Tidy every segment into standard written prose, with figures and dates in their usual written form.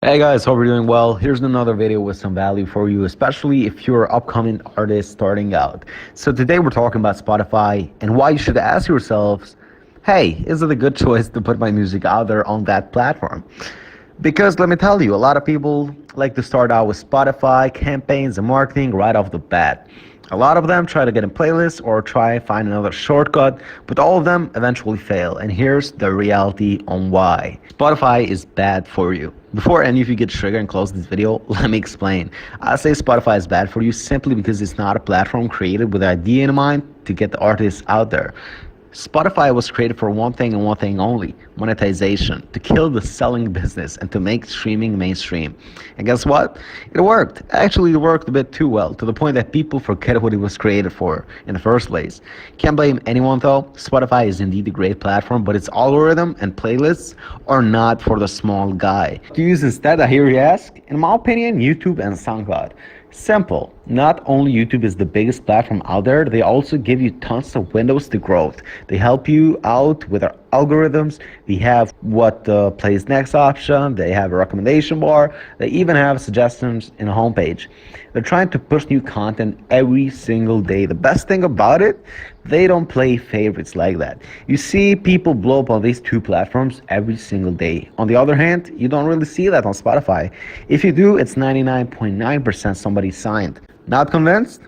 Hey guys, hope you're doing well. Here's another video with some value for you, especially if you're an upcoming artist starting out. So today we're talking about Spotify and why you should ask yourselves, hey, is it a good choice to put my music out there on that platform? Because let me tell you, a lot of people like to start out with Spotify campaigns and marketing right off the bat. A lot of them try to get in playlists or try find another shortcut, but all of them eventually fail. And here's the reality on why. Spotify is bad for you. Before any of you get triggered and close this video, let me explain. I say Spotify is bad for you simply because it's not a platform created with the idea in mind to get the artists out there. Spotify was created for one thing and one thing only: monetization, to kill the selling business and to make streaming mainstream. And guess what? It worked. Actually, it worked a bit too well, to the point that people forget what it was created for in the first place. Can't blame anyone though. Spotify is indeed a great platform, but its algorithm and playlists are not for the small guy. To use instead, I hear you ask? In my opinion, YouTube and SoundCloud. Simple. Not only YouTube is the biggest platform out there, they also give you tons of windows to growth. They help you out with their algorithms. They have what plays next option. They have a recommendation bar. They even have suggestions in the homepage. They're trying to push new content every single day. The best thing about it, they don't play favorites like that. You see people blow up on these two platforms every single day. On the other hand, you don't really see that on Spotify. If you do, it's 99.9% somebody signed. Not convinced?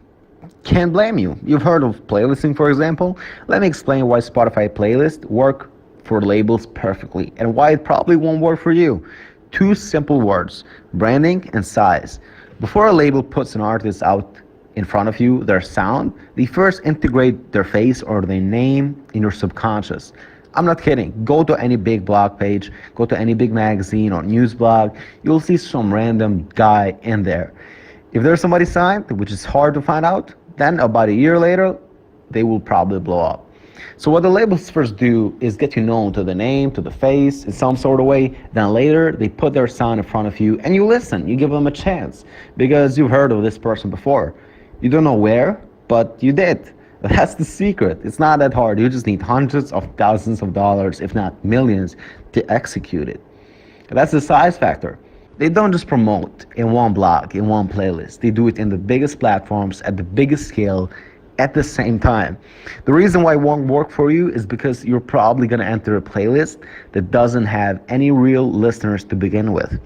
Can't blame you. You've heard of playlisting, for example. Let me explain why Spotify playlists work for labels perfectly and why it probably won't work for you. Two simple words: branding and size. Before a label puts an artist out in front of you, their sound, they first integrate their face or their name in your subconscious. I'm not kidding. Go to any big blog page, go to any big magazine or news blog, you'll see some random guy in there. If there's somebody signed, which is hard to find out, then about a year later, they will probably blow up. So what the labels first do is get you known to the name, to the face, in some sort of way. Then later, they put their sound in front of you and you listen, you give them a chance because you've heard of this person before. You don't know where, but you did. That's the secret. It's not that hard. You just need hundreds of thousands of dollars, if not millions, to execute it. That's the size factor. They don't just promote in one blog, in one playlist. They do it in the biggest platforms at the biggest scale at the same time. The reason why it won't work for you is because you're probably going to enter a playlist that doesn't have any real listeners to begin with.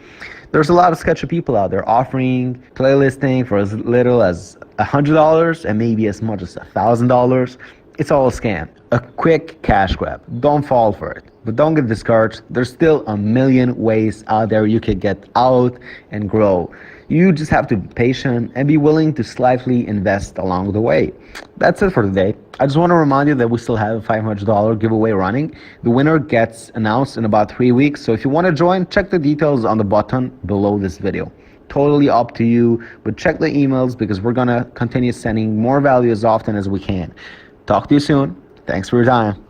There's a lot of sketchy people out there offering playlisting for as little as $100 and maybe as much as $1,000. It's all a scam, a quick cash grab. Don't fall for it, but don't get discouraged. There's still a million ways out there you can get out and grow. You just have to be patient and be willing to slightly invest along the way. That's it for today. I just want to remind you that we still have a $500 giveaway running. The winner gets announced in about 3 weeks. So if you want to join, check the details on the button below this video. Totally up to you, but check the emails because we're going to continue sending more value as often as we can. Talk to you soon. Thanks for your time.